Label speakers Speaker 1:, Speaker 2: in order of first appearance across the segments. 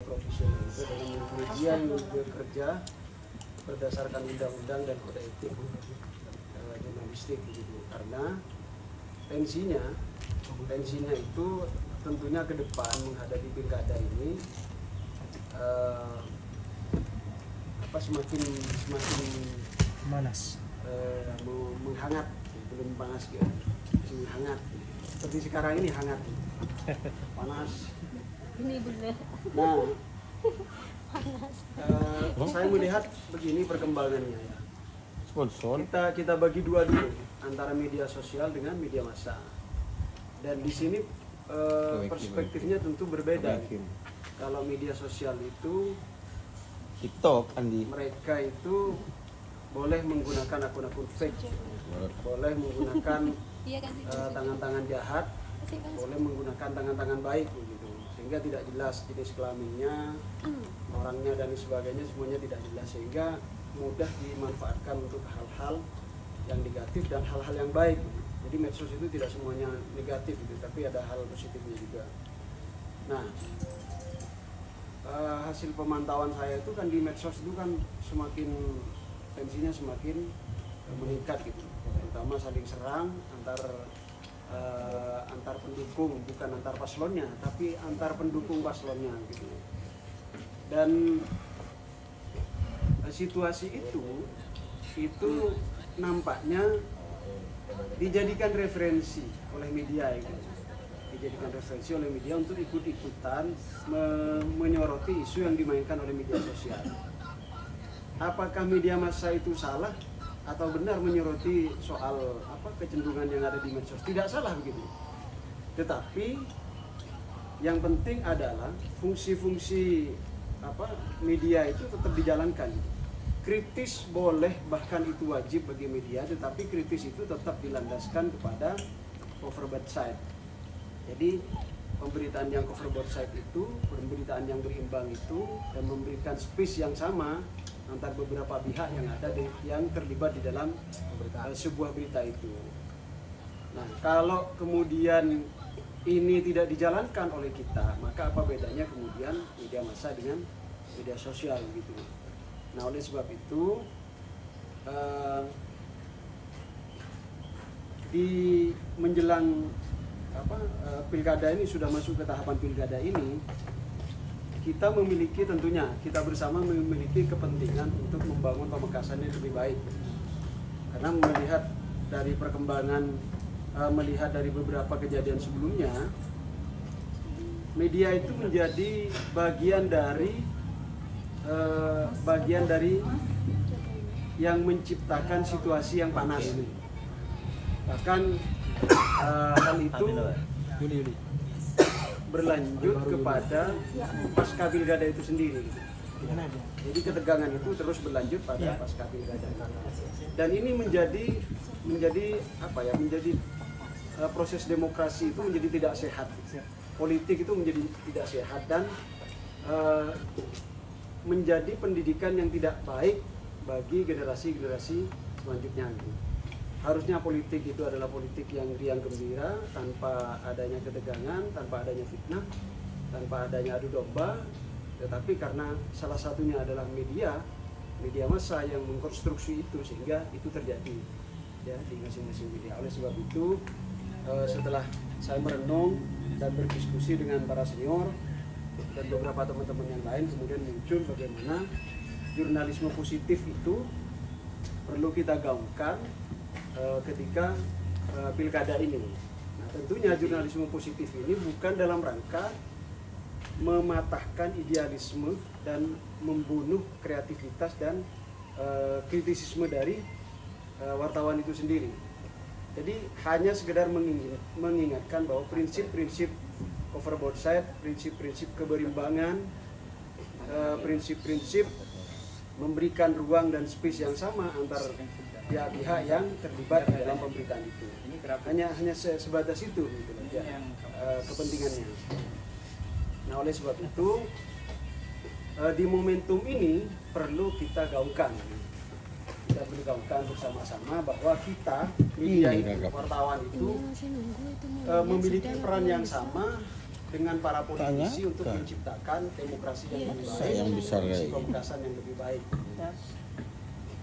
Speaker 1: profesional itu adalah media yang bekerja berdasarkan undang-undang dan kode etik jurnalistik gitu. Karena tensinya itu tentunya ke depan menghadapi pilkada ini semakin
Speaker 2: manas,
Speaker 1: menghangat, belum panas gitu, hangat. Seperti sekarang ini hangat, panas.
Speaker 3: Ini benar.
Speaker 1: Nah,
Speaker 3: Panas.
Speaker 1: saya melihat begini perkembangannya ya.
Speaker 2: sponsor.
Speaker 1: Kita bagi dua dulu antara media sosial dengan media massa. Dan di sini perspektifnya tentu berbeda. Kalau media sosial itu
Speaker 2: TikTok, Andi.
Speaker 1: mereka itu boleh menggunakan akun-akun fake, boleh menggunakan tangan-tangan jahat, boleh menggunakan tangan-tangan baik begitu, sehingga tidak jelas jenis kelaminnya, orangnya dan sebagainya, semuanya tidak jelas, sehingga mudah dimanfaatkan untuk hal-hal yang negatif dan hal-hal yang baik. Jadi medsos itu tidak semuanya negatif gitu, tapi ada hal positifnya juga. Nah, hasil pemantauan saya itu kan di medsos itu kan semakin tensinya semakin meningkat gitu, terutama saling serang antar pendukung, bukan antar paslonnya tapi antar pendukung paslonnya gitu. Dan situasi itu nampaknya dijadikan referensi oleh media gitu. Dijadikan referensi oleh media untuk ikut-ikutan menyoroti isu yang dimainkan oleh media sosial. Apakah media massa itu salah atau benar menyoroti soal kecenderungan yang ada di medsos? Tidak salah begitu. Tetapi yang penting adalah fungsi-fungsi media itu tetap dijalankan. Kritis boleh, bahkan itu wajib bagi media, tetapi kritis itu tetap dilandaskan kepada cover both side. Jadi pemberitaan yang cover both side itu, pemberitaan yang berimbang itu, dan memberikan space yang sama antar beberapa pihak yang ada yang terlibat di dalam sebuah berita itu. Nah, kalau kemudian ini tidak dijalankan oleh kita, maka apa bedanya kemudian media massa dengan media sosial gitu. Nah, oleh sebab itu di menjelang pilkada ini, sudah masuk ke tahapan pilkada ini, kita bersama memiliki kepentingan untuk membangun Pamekasan yang lebih baik. Karena melihat dari perkembangan, melihat dari beberapa kejadian sebelumnya, media itu menjadi bagian dari yang menciptakan situasi yang panas ini. Bahkan hal itu berlanjut kepada pasca pilkada itu sendiri. Jadi ketegangan itu terus berlanjut pada pasca pilkada. Dan ini menjadi proses demokrasi itu menjadi tidak sehat. Politik itu menjadi tidak sehat dan menjadi pendidikan yang tidak baik bagi generasi-generasi selanjutnya. Harusnya politik itu adalah politik yang riang gembira, tanpa adanya ketegangan, tanpa adanya fitnah, tanpa adanya adu domba. Tetapi karena salah satunya adalah media massa yang mengkonstruksi itu, sehingga itu terjadi ya di masing-masing media. Oleh sebab itu, setelah saya merenung dan berdiskusi dengan para senior dan beberapa teman-teman yang lain, kemudian muncul bagaimana jurnalisme positif itu perlu kita gaungkan ketika pilkada ini. Nah, tentunya jurnalisme positif ini bukan dalam rangka mematahkan idealisme dan membunuh kreativitas dan kritisisme dari wartawan itu sendiri. Jadi hanya sekedar mengingatkan bahwa prinsip-prinsip cover both side, prinsip-prinsip keberimbangan, prinsip-prinsip memberikan ruang dan space yang sama antar pihak-pihak yang terlibat dalam pemberitaan itu. Hanya sebatas itu gitu, ya, kepentingannya. Nah, oleh sebab itu di momentum ini perlu kita gaungkan. Kita perlu gaungkan bersama-sama bahwa kita media itu, wartawan itu memiliki peran yang sama dengan para politisi
Speaker 2: Tanya,
Speaker 1: untuk
Speaker 2: kan.
Speaker 1: menciptakan demokrasi yang lebih baik,
Speaker 2: Yang besar
Speaker 1: kondisi
Speaker 2: kayak
Speaker 1: pemekasan yang lebih baik.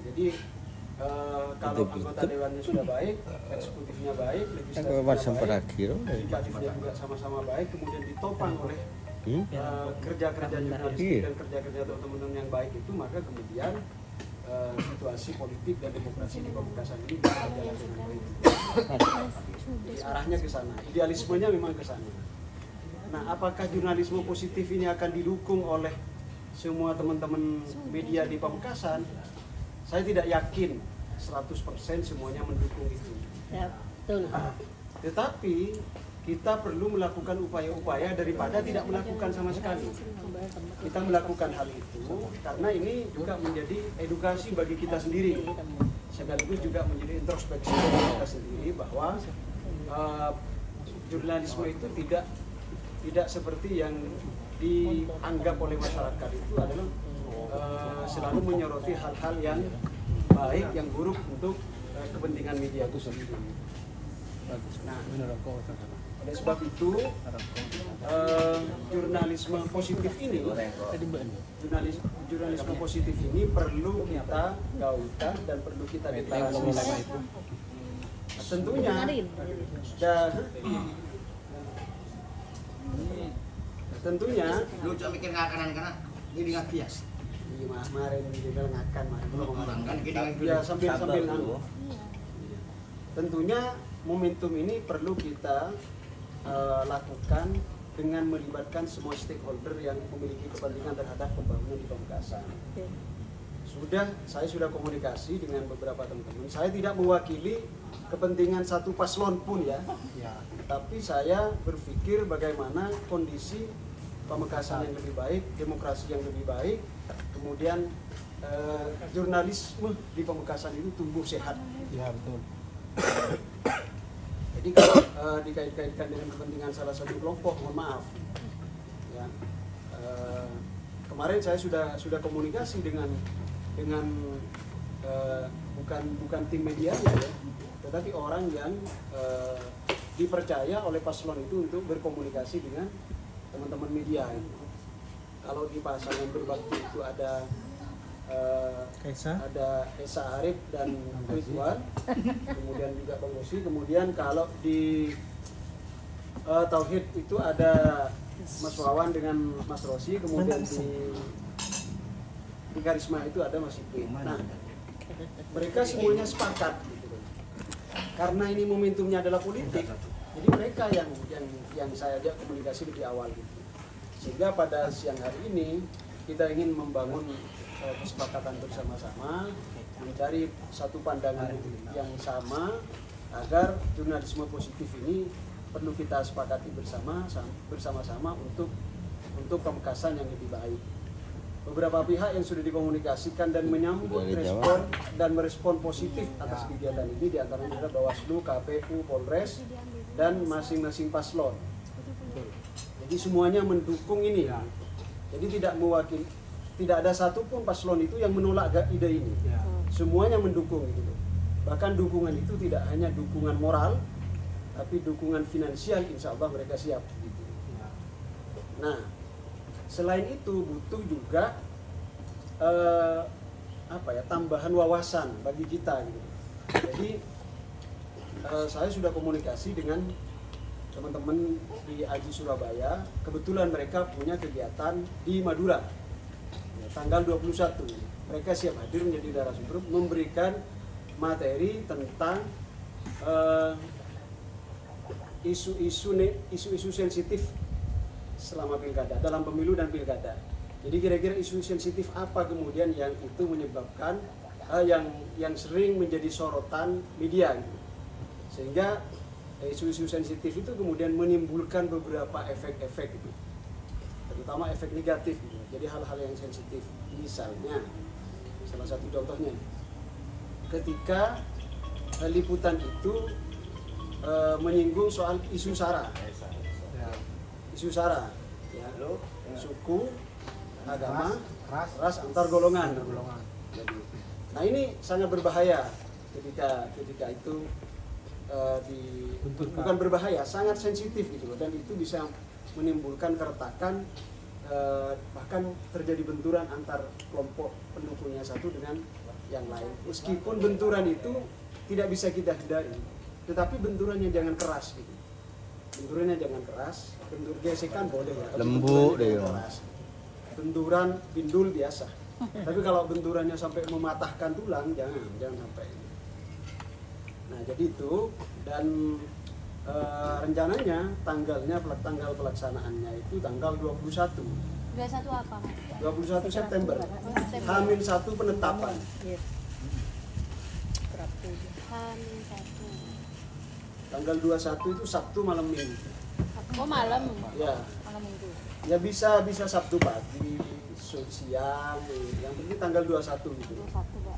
Speaker 1: Jadi kalau anggota dewannya sudah baik, eksekutifnya baik, legislatifnya baik, legislatifnya juga sama-sama baik, kemudian ditopang oleh kerja-kerja jurnalistik dan kerja-kerja teman-teman yang baik itu, maka kemudian situasi politik dan demokrasi di Pamekasan ini bisa berjalan dengan baik. Jadi arahnya ke sana, idealismenya memang ke sana. Nah, apakah jurnalisme positif ini akan didukung oleh semua teman-teman media di Pamekasan? Saya tidak yakin 100% semuanya mendukung itu.
Speaker 3: Ya, betul.
Speaker 1: Tetapi kita perlu melakukan upaya-upaya daripada tidak melakukan sama sekali. Kita melakukan hal itu karena ini juga menjadi edukasi bagi kita sendiri, sekaligus juga menjadi introspeksi bagi kita sendiri bahwa jurnalisme itu tidak seperti yang dianggap oleh masyarakat itu adalah selalu menyoroti hal-hal yang baik, yang buruk untuk kepentingan media itu sendiri. Nah, oleh sebab itu jurnalisme positif ini, jurnalisme positif ini perlu kita gaungkan dan perlu kita deklarasikan. Tentunya, tentunya,
Speaker 4: lu cuma mikir ngakanan karena jadi nggak bias.
Speaker 1: Iya, kemarin juga ngakan,
Speaker 4: Kan
Speaker 1: ya sambil anu. Tentunya momentum ini perlu kita lakukan dengan melibatkan semua stakeholder yang memiliki kepentingan terhadap pembangunan di Pamekasan. Saya sudah komunikasi dengan beberapa teman-teman. Saya tidak mewakili kepentingan satu paslon pun ya. Tapi saya berpikir bagaimana kondisi Pamekasan yang lebih baik, demokrasi yang lebih baik, kemudian jurnalisme di Pamekasan itu tumbuh sehat.
Speaker 5: Ya, betul.
Speaker 1: Jadi kalau dikait-kaitkan dengan kepentingan salah satu kelompok, mohon maaf. Ya, kemarin saya sudah komunikasi dengan bukan tim medianya ya, tetapi orang yang dipercaya oleh paslon itu untuk berkomunikasi dengan teman-teman media. Kalau di pasangan berbakti itu ada Esa Arif dan Ridwan, kemudian juga Bang Musi, kemudian kalau di Tauhid itu ada Mas Wawan dengan Mas Rosi, kemudian di Karisma itu ada Mas Iqbal. Nah, mereka semuanya sepakat gitu. Karena ini momentumnya adalah politik, jadi mereka yang saya ajak komunikasi lebih awal gitu. Sehingga pada siang hari ini kita ingin membangun kesepakatan bersama-sama, mencari satu pandangan yang sama agar jurnalisme positif ini perlu kita sepakati bersama-sama untuk Pamekasan yang lebih baik. Beberapa pihak yang sudah dikomunikasikan dan menyambut respon dan merespon positif atas kegiatan ini, diantaranya Bawaslu, KPU, Polres, dan masing-masing paslon. Jadi semuanya mendukung ini. Jadi tidak ada satupun paslon itu yang menolak ide ini. Semuanya mendukung gitu. Bahkan dukungan itu tidak hanya dukungan moral, tapi dukungan finansial, insya Allah mereka siap. Gitu. Nah, selain itu butuh juga tambahan wawasan bagi kita. Gitu. Jadi saya sudah komunikasi dengan teman-teman di Aji Surabaya. Kebetulan mereka punya kegiatan di Madura. Tanggal 21, mereka siap hadir menjadi narasumber memberikan materi tentang isu-isu sensitif selama pilkada, dalam pemilu dan pilkada. Jadi kira-kira isu sensitif apa kemudian yang itu menyebabkan yang sering menjadi sorotan media, gitu. Sehingga isu-isu sensitif itu kemudian menimbulkan beberapa efek-efek, gitu. Terutama efek negatif, gitu. Jadi hal-hal yang sensitif, misalnya salah satu contohnya ketika liputan itu menyinggung soal isu sara, ya, suku, agama, ras antar golongan. Nah ini sangat berbahaya ketika itu bukan berbahaya, sangat sensitif gitu loh, dan itu bisa menimbulkan keretakan, bahkan terjadi benturan antar kelompok pendukungnya satu dengan yang lain. Meskipun benturan itu tidak bisa kita hindari, tetapi benturannya jangan keras gitu. Benturannya jangan keras, bentur gesekan boleh ya. tapi
Speaker 2: Lembut
Speaker 1: benturannya
Speaker 2: deh,
Speaker 1: jangan
Speaker 2: Om.
Speaker 1: keras. Benturan pindul biasa. Tapi kalau benturannya sampai mematahkan tulang, jangan sampai. Nah, jadi itu dan rencananya tanggal pelaksanaannya itu tanggal 21.
Speaker 3: 21 apa mas?
Speaker 1: 21 September. Hamin 1 penetapan.
Speaker 3: Hamin 1.
Speaker 1: Tanggal 21 itu Sabtu malam Minggu.
Speaker 3: Oh malam?
Speaker 1: Ya.
Speaker 3: Malam minggu.
Speaker 1: Ya bisa Sabtu pagi, siang, yang penting tanggal 21 gitu.
Speaker 3: 21 Pak.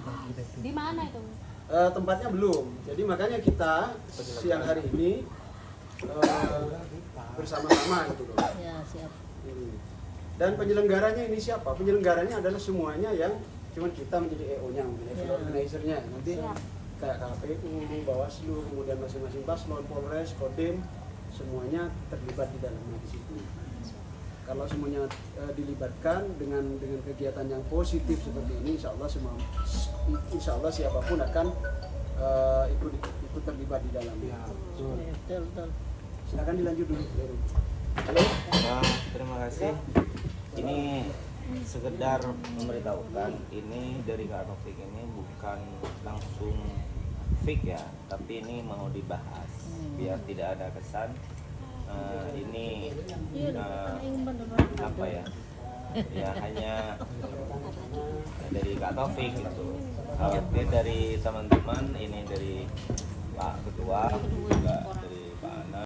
Speaker 1: Nah,
Speaker 3: Di mana itu?
Speaker 1: tempatnya belum. Jadi makanya kita siang hari ini bersama-sama gitu loh.
Speaker 3: Ya siap.
Speaker 1: Dan penyelenggaranya ini siapa? Penyelenggaranya adalah semuanya yang cuman kita menjadi EO-nya, menjadi organizer-nya. Nanti
Speaker 3: Siap.
Speaker 1: kayak KPU, Bawaslu, kemudian masing-masing paslon, Polres, Kodim, semuanya terlibat di dalamnya di situ. Kalau semuanya dilibatkan dengan kegiatan yang positif seperti ini, insya Allah siapapun akan ikut terlibat di dalamnya.
Speaker 3: Betul.
Speaker 1: Silakan dilanjut dulu. Halo.
Speaker 2: Nah, terima kasih. Ini sekedar memberitahukan, ini dari Kak Taufik ini bukan langsung fake ya, tapi ini mau dibahas biar tidak ada kesan ini apa ya, ya hanya dari Kak Taufik gitu. Khawatir dari teman-teman, ini dari Pak Ketua juga